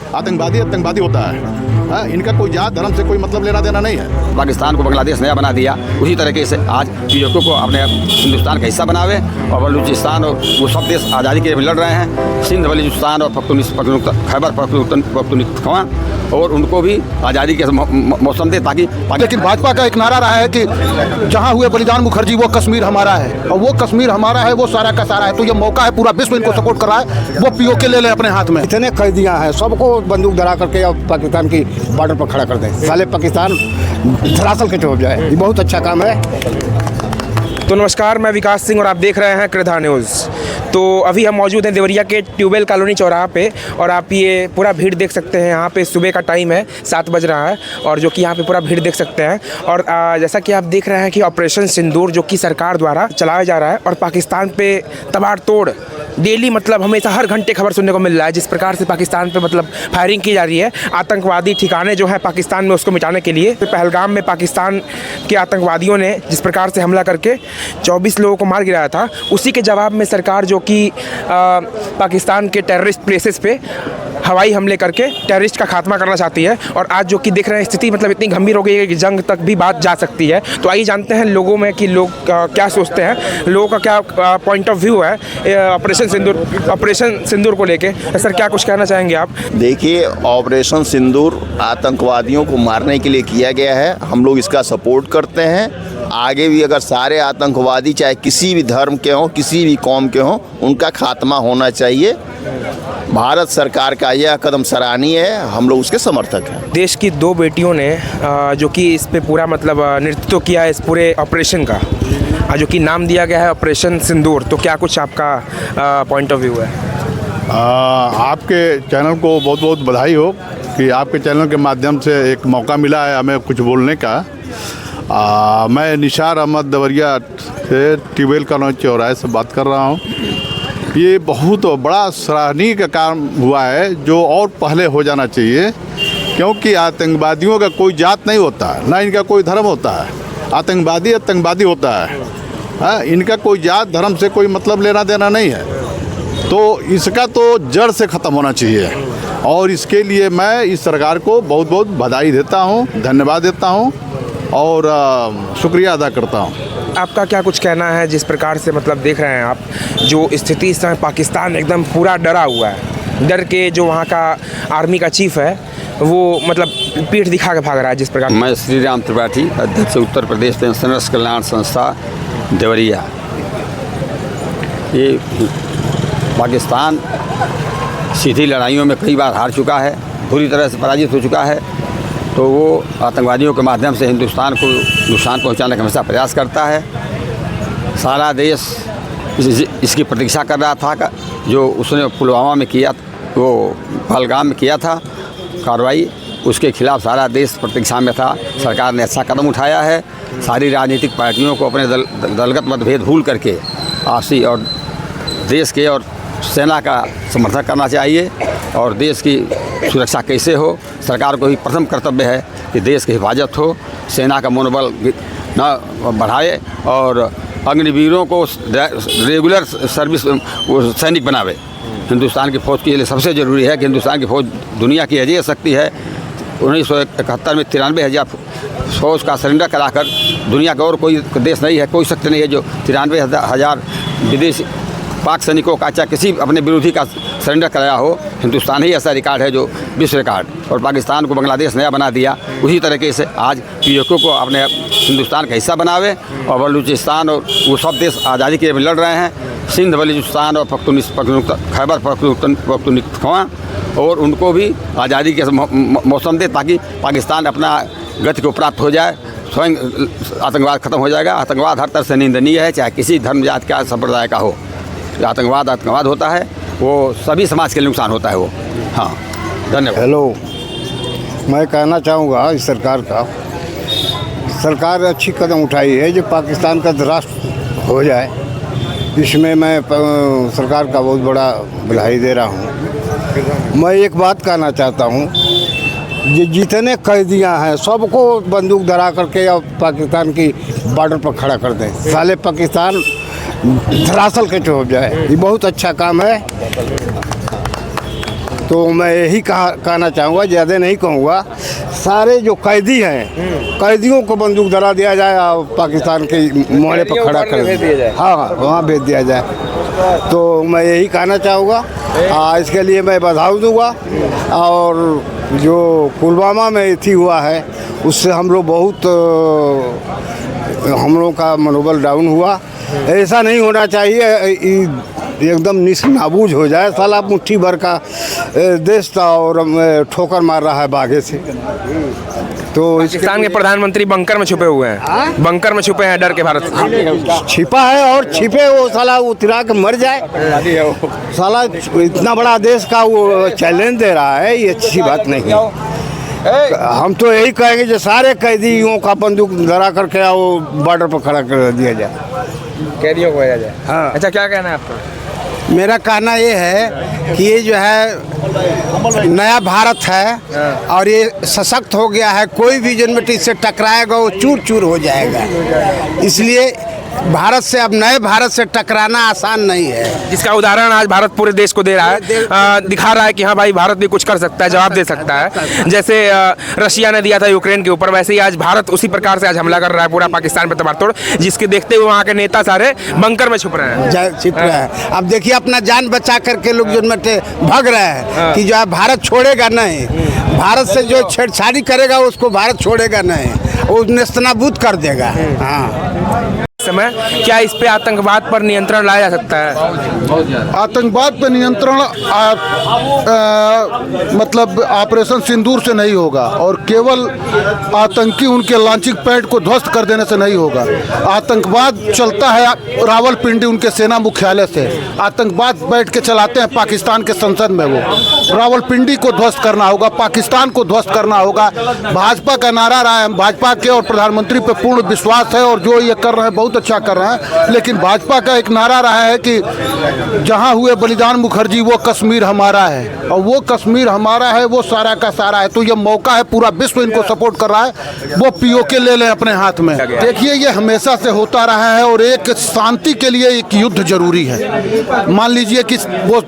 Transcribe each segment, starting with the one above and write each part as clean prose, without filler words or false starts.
आतंकवादी आतंकवादी होता है। इनका कोई जात धर्म से कोई मतलब लेना देना नहीं है। पाकिस्तान को बांग्लादेश नया बना दिया, उसी तरीके से आज पीओके को अपने हिंदुस्तान का हिस्सा बनावे और बलूचिस्तान और वो सब देश आज़ादी के लिए लड़ रहे हैं। सिंध बलूचिस्तान और खैबर पख्तूनख्वा और उनको भी आज़ादी के मौसम दे ताकि। लेकिन भाजपा का एक नारा रहा है कि जहाँ हुए बलिदान मुखर्जी वो कश्मीर हमारा है, और वो कश्मीर हमारा है, वो सारा का सारा है। तो ये मौका है, पूरा विश्व इनको सपोर्ट कर रहा है, वो पीओके ले ले अपने हाथ में। इतने कैदियां हैं, सबको बंदूक धरा करके अब पाकिस्तान की बॉर्डर पर खड़ा कर दें, साले पाकिस्तान धरातल के चौक जाए। ये बहुत अच्छा काम है। तो नमस्कार, मैं विकास सिंह और आप देख रहे हैं कृधा न्यूज़। तो अभी हम मौजूद हैं देवरिया के ट्यूबवेल कॉलोनी चौराहा पे, और आप ये पूरा भीड़ देख सकते हैं। यहाँ पे सुबह का टाइम है, 7 बज रहा है, और जो कि यहाँ पे पूरा भीड़ देख सकते हैं। और जैसा कि आप देख रहे हैं कि ऑपरेशन सिंदूर जो कि सरकार द्वारा चलाया जा रहा है, और पाकिस्तान पे तबाड़तोड़ डेली मतलब हमेशा हर घंटे खबर सुनने को मिल रहा है। जिस प्रकार से पाकिस्तान पे मतलब फायरिंग की जा रही है, आतंकवादी ठिकाने जो है पाकिस्तान में उसको मिटाने के लिए। पहलगाम में पाकिस्तान के आतंकवादियों ने जिस प्रकार से हमला करके 24 लोगों को मार गिराया था, उसी के जवाब में सरकार जो कि पाकिस्तान के टेररिस्ट प्लेसेस पे हवाई हमले करके टेररिस्ट का खात्मा करना चाहती है। और आज जो कि देख रहे हैं स्थिति मतलब इतनी गंभीर हो गई है कि जंग तक भी बात जा सकती है। तो आइए जानते हैं लोगों में कि लोग क्या सोचते हैं, लोगों का क्या पॉइंट ऑफ व्यू है ऑपरेशन सिंदूर को लेके। सर, क्या कुछ कहना चाहेंगे आप? देखिए, ऑपरेशन सिंदूर आतंकवादियों को मारने के लिए किया गया है। हम लोग इसका सपोर्ट करते हैं। आगे भी अगर सारे आतंकवादी चाहे किसी भी धर्म के हों, किसी भी कौम के हों, उनका खात्मा होना चाहिए। भारत सरकार का यह कदम सराहनीय है, हम लोग उसके समर्थक हैं। देश की 2 बेटियों ने जो कि इस पे पूरा मतलब नेतृत्व किया है इस पूरे ऑपरेशन का, जो कि नाम दिया गया है ऑपरेशन सिंदूर। तो क्या कुछ आपका पॉइंट ऑफ व्यू है? आपके चैनल को बहुत बहुत बधाई हो कि आपके चैनल के माध्यम से एक मौका मिला है हमें कुछ बोलने का। मैं निशार अहमद देवरिया से ट्यूबवेल कॉलोनी चौराहे से बात कर रहा हूँ। ये बहुत बड़ा सराहनीय का काम हुआ है, जो और पहले हो जाना चाहिए, क्योंकि आतंकवादियों का कोई जात नहीं होता है, ना इनका कोई धर्म होता है। आतंकवादी आतंकवादी होता है। इनका कोई जात धर्म से कोई मतलब लेना देना नहीं है। तो इसका तो जड़ से ख़त्म होना चाहिए, और इसके लिए मैं इस सरकार को बहुत बहुत बधाई देता हूँ, धन्यवाद देता हूँ और शुक्रिया अदा करता हूँ। आपका क्या कुछ कहना है जिस प्रकार से मतलब देख रहे हैं आप जो स्थिति इस समय पाकिस्तान एकदम पूरा डरा हुआ है, डर के जो वहाँ का आर्मी का चीफ है वो मतलब पीठ दिखा के भाग रहा है जिस प्रकार? मैं श्री राम त्रिपाठी, अध्यक्ष उत्तर प्रदेश पेंशनर्स कल्याण संस्था देवरिया। ये पाकिस्तान सीधी लड़ाइयों में कई बार हार चुका है, बुरी तरह से पराजित हो चुका है। तो वो आतंकवादियों के माध्यम से हिंदुस्तान को नुकसान पहुंचाने का हमेशा प्रयास करता है। सारा देश इसकी प्रतीक्षा कर रहा था, जो उसने पुलवामा में किया, वो पहलगाम में किया था कार्रवाई, उसके खिलाफ सारा देश प्रतीक्षा में था। सरकार ने अच्छा कदम उठाया है। सारी राजनीतिक पार्टियों को अपने दलगत मतभेद भूल करके आपसी और देश के और सेना का समर्थन करना चाहिए, और देश की सुरक्षा कैसे हो, सरकार को ही प्रथम कर्तव्य है कि देश की हिफाजत हो, सेना का मनोबल न बढ़ाए और अग्निवीरों को रेगुलर सर्विस सैनिक बनावे। हिंदुस्तान की फ़ौज के लिए सबसे ज़रूरी है कि हिंदुस्तान की फ़ौज दुनिया की अजेय शक्ति है। 1971 में 93,000 फ़ौज का सरेंडर कराकर दुनिया का और कोई देश नहीं है, कोई शक्ति नहीं है जो 93,000 विदेशी पाक सैनिकों का चाहे किसी अपने विरोधी का सरेंडर कराया हो। हिंदुस्तान ही ऐसा रिकॉर्ड है जो विश्व रिकॉर्ड, और पाकिस्तान को बांग्लादेश नया बना दिया। उसी तरीके से आज पीओके को अपने हिंदुस्तान का हिस्सा बनावे और बलूचिस्तान और वो सब देश आज़ादी के लिए लड़ रहे हैं। सिंध बलूचिस्तान और खैबर पख्तूनख्वा और उनको भी आज़ादी के मौसम दे ताकि पाकिस्तान अपना गति को प्राप्त हो जाए। स्वयं आतंकवाद खत्म हो जाएगा। आतंकवाद हर तरह से निंदनीय है, चाहे किसी धर्म जात का संप्रदाय का हो। आतंकवाद होता है, वो सभी समाज के लिए नुकसान होता है वो। हाँ, धन्यवाद। हेलो, मैं कहना चाहूँगा इस सरकार अच्छी कदम उठाई है जो पाकिस्तान का राष्ट्र हो जाए। इसमें मैं सरकार का बहुत बड़ा बधाई दे रहा हूँ। मैं एक बात कहना चाहता हूँ, ये जितने कैदियाँ हैं सबको बंदूक धरा करके अब पाकिस्तान की बॉर्डर पर खड़ा कर दें, साले पाकिस्तान धरातल के हो जाए। ये बहुत अच्छा काम है। तो मैं यही कहना चाहूँगा, ज़्यादा नहीं कहूँगा, सारे जो कैदी हैं कैदियों को बंदूक धरा दिया जाए और पाकिस्तान के मोहरे पर खड़ा कर दिया जाए। हाँ, वहाँ भेज दिया जाए। तो मैं यही कहना चाहूँगा, इसके लिए मैं बधाई दूँगा। और जो पुलवामा में थी हुआ है उससे हम लोग बहुत हम लोग का मनोबल डाउन हुआ। ऐसा नहीं होना चाहिए, एकदम निस्नाबूज हो जाए। साला मुट्ठी भर का देश था और ठोकर मार रहा है बागे से। तो पाकिस्तान के प्रधानमंत्री बंकर में छुपे हुए हैं, बंकर में छुपे हैं डर के भारत से। छिपा है और छिपे वो साला उतरा के मर जाए। साला इतना बड़ा देश का वो चैलेंज दे रहा है, ये अच्छी बात नहीं है। हम तो यही कहेंगे जो सारे कैदियों का बंदूक धरा करके वो बॉर्डर पर खड़ा कर दिया जाए, कैदियों को भेजा जाए। हाँ। अच्छा, क्या कहना है आपका? मेरा कहना ये है कि ये जो है नया भारत है और ये सशक्त हो गया है। कोई भी जनमिटी इससे टकराएगा वो चूर चूर हो जाएगा। इसलिए भारत से, अब नए भारत से टकराना आसान नहीं है। जिसका उदाहरण आज भारत पूरे देश को दे रहा है, दिखा रहा है कि हाँ भाई भारत भी कुछ कर सकता है, जवाब दे सकता है। जैसे रशिया ने दिया था यूक्रेन के ऊपर, वैसे ही आज भारत उसी प्रकार से आज हमला कर रहा है पूरा पाकिस्तान पे तबाड़तोड़, जिसके देखते हुए वहाँ के नेता सारे बंकर में छुप रहे हैं। छिप रहे हैं। अब देखिए अपना जान बचा करके लोग जनमिटी भाग रहे हैं कि जो है भारत छोड़ेगा नहीं। भारत से जो छेड़छाड़ी करेगा उसको भारत छोड़ेगा नहीं, वो नेस्तनाबूद कर देगा। हाँ, समय क्या इस पे आतंकवाद पर नियंत्रण लाया जा सकता है? आतंकवाद पर नियंत्रण मतलब ऑपरेशन सिंदूर से नहीं होगा और केवल आतंकी उनके लॉन्चिंग पैड को ध्वस्त कर देने से नहीं होगा। आतंकवाद चलता है रावलपिंडी उनके सेना मुख्यालय से। आतंकवाद बैठ के चलाते हैं पाकिस्तान के संसद में। वो रावलपिंडी को ध्वस्त करना होगा, पाकिस्तान को ध्वस्त करना होगा। भाजपा का नारा रहा है, भाजपा के और प्रधानमंत्री पर पूर्ण विश्वास है और जो ये कर रहे हैं बहुत अच्छा कर रहा है। लेकिन भाजपा का एक नारा रहा है कि जहां हुए बलिदान मुखर्जी वो कश्मीर हमारा है, और वो कश्मीर हमारा है वो सारा का सारा है। तो ये मौका है, पूरा विश्व इनको सपोर्ट कर रहा है, वो पीओके ले लें अपने हाथ में। देखिए ये हमेशा से होता रहा है और एक शांति के लिए एक युद्ध जरूरी है। मान लीजिए कि वो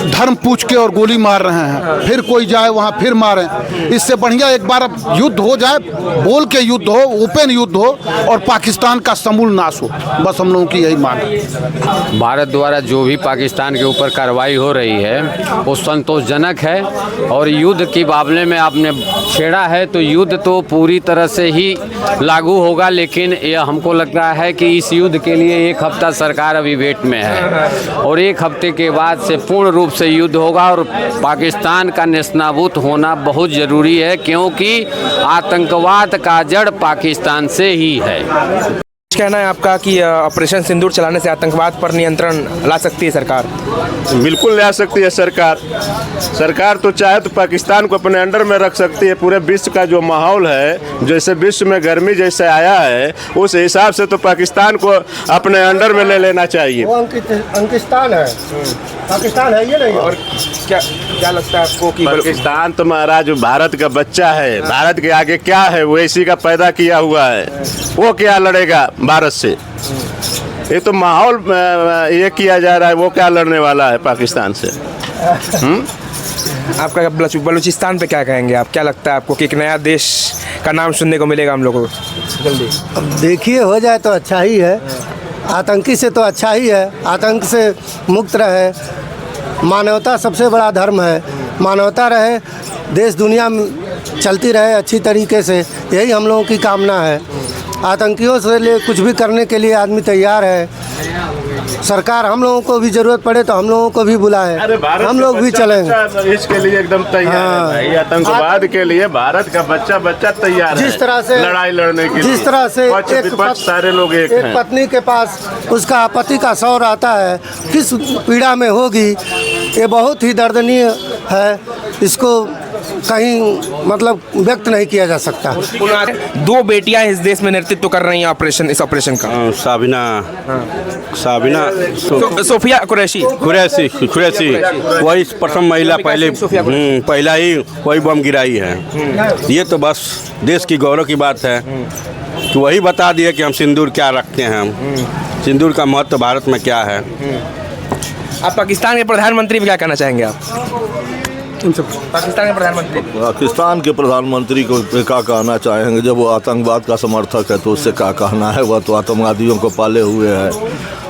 धर्म पूछ के और गोली मार रहे हैं, फिर कोई जाए वहां फिर मारे। इससे बढ़िया एक बार युद्ध हो जाए, बोल के युद्ध हो, ओपन युद्ध हो और पाकिस्तान का समूल नाश हो। बस हम लोगों की यही मांग है। भारत द्वारा जो भी पाकिस्तान के ऊपर कार्रवाई हो रही है वो संतोषजनक है। और युद्ध के मामले में आपने छेड़ा है तो युद्ध तो पूरी तरह से ही लागू होगा, लेकिन यह हमको लग रहा है कि इस युद्ध के लिए 1 हफ्ता सरकार अभी वेट में है और 1 हफ्ते के बाद से पूर्ण रूप से युद्ध होगा और पाकिस्तान का नेस्तनाबूद होना बहुत ज़रूरी है, क्योंकि आतंकवाद का जड़ पाकिस्तान से ही है। कहना है आपका कि ऑपरेशन सिंदूर चलाने से आतंकवाद पर नियंत्रण ला सकती है सरकार? बिल्कुल ला सकती है सरकार। सरकार तो चाहे तो पाकिस्तान को अपने अंडर में रख सकती है। पूरे विश्व का जो माहौल है, जैसे विश्व में गर्मी जैसे आया है, उस हिसाब से तो पाकिस्तान को अपने अंडर में ले लेना चाहिए। वो अंकिस्तान है, पाकिस्तान है ये नहीं। और क्या लगता है आपको कि पाकिस्तान तो महाराज भारत का बच्चा है, भारत के आगे क्या है, वो इसी का पैदा किया हुआ है, वो क्या लड़ेगा भारत से? ये तो माहौल ये किया जा रहा है, वो क्या लड़ने वाला है पाकिस्तान से? आपका बलूचिस्तान पे क्या कहेंगे आप? क्या लगता है आपको कि एक नया देश का नाम सुनने को मिलेगा हम लोगों को जल्दी? अब देखिए हो जाए तो अच्छा ही है, आतंकी से तो अच्छा ही है। आतंक से मुक्त रहे, मानवता सबसे बड़ा धर्म है, मानवता रहे, देश दुनिया में चलती रहे अच्छी तरीके से, यही हम लोगों की कामना है। आतंकियों से लिए कुछ भी करने के लिए आदमी तैयार है। सरकार हम लोगों को भी ज़रूरत पड़े तो हम लोगों को भी बुलाए, हम लोग भी चलेंगे। इसके लिए एकदम तैयार है भाई। आतंकवाद के लिए भारत का बच्चा तैयार है। जिस तरह से लड़ाई लड़ने के लिए, जिस तरह से सारे लोग एक हैं। पत्नी के पास उसका पति का शव रहता है, किस पीड़ा में होगी, ये बहुत ही दर्दनीय है। इसको कहीं मतलब व्यक्त नहीं किया जा सकता। 2 बेटियां इस देश में नेतृत्व कर रही हैं इस ऑपरेशन का। साबिना सोफिया कुरैशी वही प्रथम महिला, पहला ही वही बम गिराई है। ये तो बस देश की गौरव की बात है कि वही बता दिया कि हम सिंदूर क्या रखते हैं, सिंदूर का महत्व भारत में क्या है। आप पाकिस्तान के प्रधानमंत्री भी क्या कहना चाहेंगे आप? पाकिस्तान के प्रधानमंत्री पाकिस्तान के प्रधानमंत्री को क्या कहना चाहेंगे? जब वो आतंकवाद का समर्थक है तो उससे क्या कहना है? वह तो आतंकवादियों को पाले हुए है।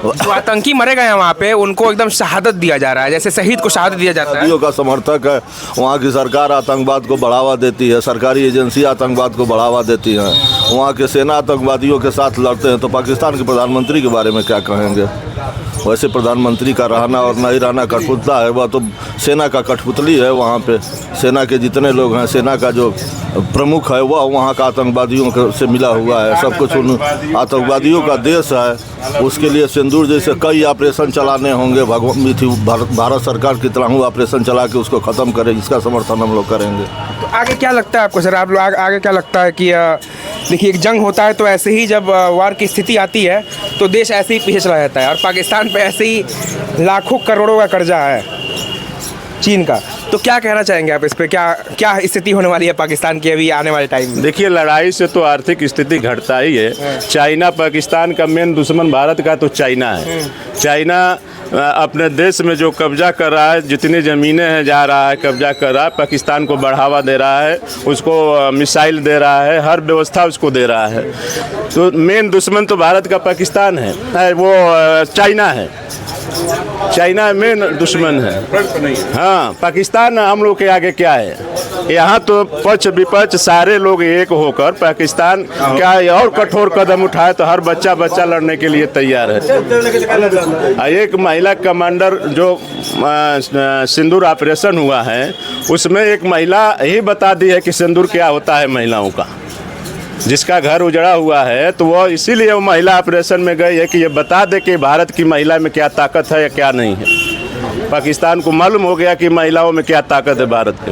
जो आतंकी मरे गए हैं वहाँ पे उनको एकदम शहादत दिया जा रहा है, जैसे शहीद को शहादत दिया जाता है। आतंकवादियों का समर्थक है। वहाँ की सरकार आतंकवाद को बढ़ावा देती है, सरकारी एजेंसी आतंकवाद को बढ़ावा देती है। वहाँ के सेना आतंकवादियों के साथ लड़ते हैं, तो पाकिस्तान के प्रधानमंत्री के बारे में क्या कहेंगे? वैसे प्रधानमंत्री का रहना और नहीं रहना कठपुतला है, वह तो सेना का कठपुतली है। वहाँ पे सेना के जितने लोग हैं, सेना का जो प्रमुख है वह वहाँ का आतंकवादियों से मिला हुआ है। सब कुछ उन आतंकवादियों का देश है। उसके लिए सिंदूर जैसे कई ऑपरेशन चलाने होंगे। भारत सरकार की तरह ऑपरेशन चला के उसको ख़त्म करे, इसका समर्थन हम लोग करेंगे। तो आगे क्या लगता है आपको सर? आप लोग आगे क्या लगता है कि देखिए एक जंग होता है तो ऐसे ही जब वार की स्थिति आती है तो देश ऐसे ही पीछे चला जाता है, और पाकिस्तान पे ऐसे ही लाखों करोड़ों का कर्जा है चीन का। तो क्या कहना चाहेंगे आप इस पे? क्या स्थिति होने वाली है पाकिस्तान की अभी आने वाले टाइम में? देखिए, लड़ाई से तो आर्थिक स्थिति घटता ही है। चाइना पाकिस्तान का मेन दुश्मन भारत का तो चाइना है। चाइना अपने देश में जो कब्जा कर रहा है, जितनी ज़मीनें हैं जा रहा है कब्जा कर रहा है, पाकिस्तान को बढ़ावा दे रहा है, उसको मिसाइल दे रहा है, हर व्यवस्था उसको दे रहा है। तो मेन दुश्मन तो भारत का पाकिस्तान है, वो चाइना है। चाइना मेन दुश्मन है। हाँ, पाकिस्तान हम लोग के आगे क्या है? यहाँ तो पक्ष विपक्ष सारे लोग एक होकर पाकिस्तान क्या और कठोर कदम उठाए तो हर बच्चा लड़ने के लिए तैयार है। एक महिला कमांडर जो सिंदूर ऑपरेशन हुआ है उसमें एक महिला ही बता दी है कि सिंदूर क्या होता है महिलाओं का। जिसका घर उजड़ा हुआ है तो वो इसीलिए वो महिला ऑपरेशन में गई है कि ये बता दे कि भारत की महिला में क्या ताकत है या क्या नहीं है। पाकिस्तान को मालूम हो गया कि महिलाओं में क्या ताकत है भारत के।